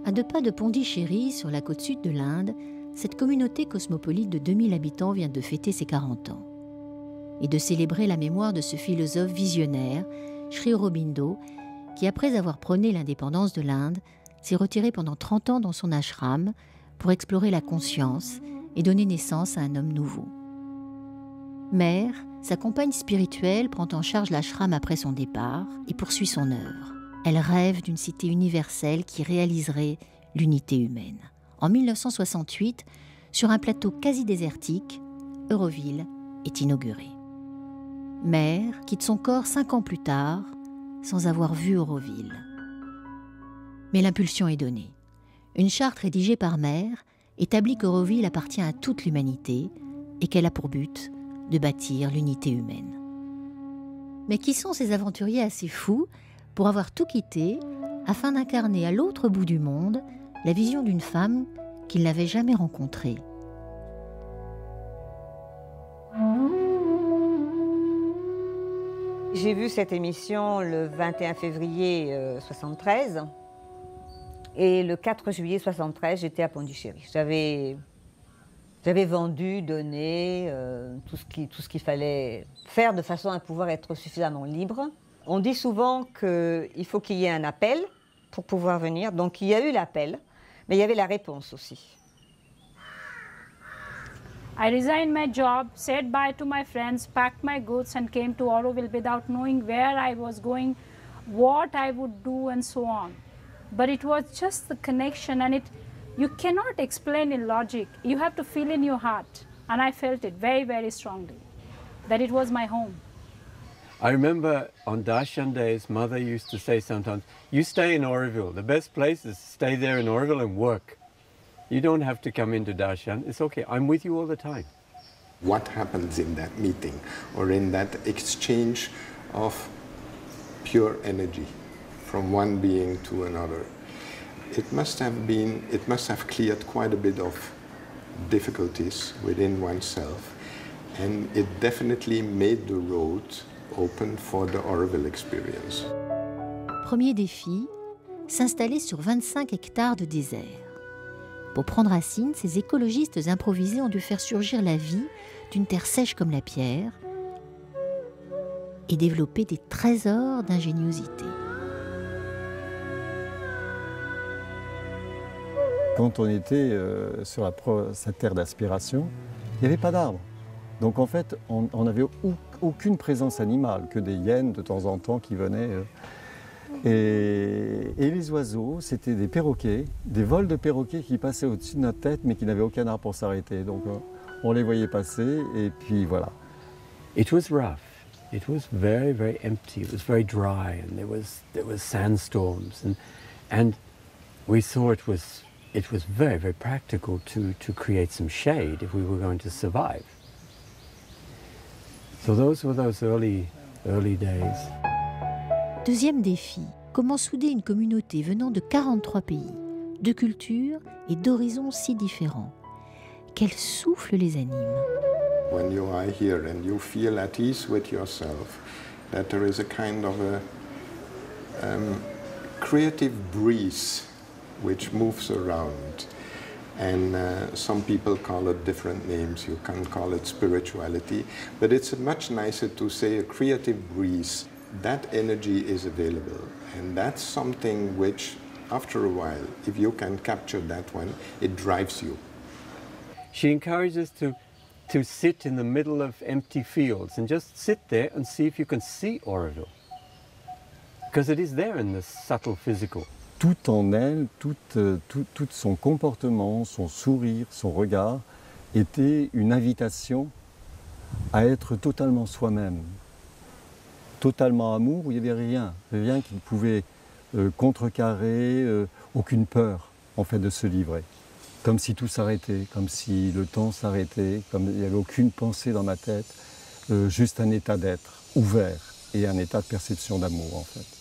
À 2 pas de Pondichéry, sur la côte sud de l'Inde, cette communauté cosmopolite de 2000 habitants vient de fêter ses 40 ans. Et de célébrer la mémoire de ce philosophe visionnaire, Sri Aurobindo, qui, après avoir prôné l'indépendance de l'Inde, s'est retiré pendant 30 ans dans son ashram pour explorer la conscience et donner naissance à un homme nouveau. Mère, sa compagne spirituelle, prend en charge l'ashram après son départ et poursuit son œuvre. Elle rêve d'une cité universelle qui réaliserait l'unité humaine. En 1968, sur un plateau quasi désertique, Euroville est inauguré. Mère quitte son corps 5 ans plus tard, sans avoir vu Euroville. Mais l'impulsion est donnée. Une charte rédigée par Mère établit qu'Euroville appartient à toute l'humanité et qu'elle a pour but de bâtir l'unité humaine. Mais qui sont ces aventuriers assez fous pour avoir tout quitté afin d'incarner à l'autre bout du monde la vision d'une femme qu'ils n'avaient jamais rencontrée? J'ai vu cette émission le 21 février 1973 et le 4 juillet 1973, j'étais à Pondichéry. J'avais vendu, donné tout ce qu'il fallait faire de façon à pouvoir être suffisamment libre. On dit souvent qu'il faut qu'il y ait un appel pour pouvoir venir. Donc il y a eu l'appel, mais il y avait la réponse aussi. I resigned my job, said bye to my friends, packed my goods and came to Auroville without knowing where I was going, what I would do and so on. But it was just the connection, and you cannot explain in logic. You have to feel in your heart. And I felt it very, very strongly, that it was my home. I remember on Darshan days, Mother used to say sometimes, you stay in Auroville. The best place is stay there in Auroville and work. You don't have to come into Darshan. It's okay. I'm with you all the time. What happens in that meeting or in that exchange of pure energy from one being to another? It must have cleared quite a bit of difficulties within oneself, and it definitely made the road open for the Auroville experience. Premier défi, s'installer sur 25 hectares de désert. Pour prendre racine, ces écologistes improvisés ont dû faire surgir la vie d'une terre sèche comme la pierre et développer des trésors d'ingéniosité. Quand on était sur cette terre d'aspiration, il n'y avait pas d'arbres. Donc en fait, on n'avait aucune présence animale, que des hyènes de temps en temps qui venaient. Et les oiseaux, c'était des perroquets, des vols de perroquets qui passaient au-dessus de notre tête, mais qui n'avaient aucun arbre pour s'arrêter. Donc on les voyait passer, et puis voilà. It was rough. It was very, very empty. It was very dry, and there was sandstorms, and we saw it was very, very practical to create some shade if we were going to survive. So those were those early days. Deuxième défi, comment souder une communauté venant de 43 pays, de cultures et d'horizons si différents? Quel souffle les anime? When you are here and you feel at ease with yourself, that there is a kind of a creative breeze which moves around. And some people call it different names. You can call it spirituality, but it's much nicer to say a creative breeze. That energy is available, and that's something which, after a while, if you can capture that one, it drives you. She encourages us to sit in the middle of empty fields and just sit there and see if you can see Auroville. Because it is there in the subtle physical. Tout en elle, tout son comportement, son sourire, son regard, était une invitation à être totalement soi-même. Totalement amour, où il n'y avait rien qui pouvait contrecarrer, aucune peur en fait de se livrer. Comme si tout s'arrêtait, comme si le temps s'arrêtait, comme il n'y avait aucune pensée dans ma tête, juste un état d'être ouvert et un état de perception d'amour en fait.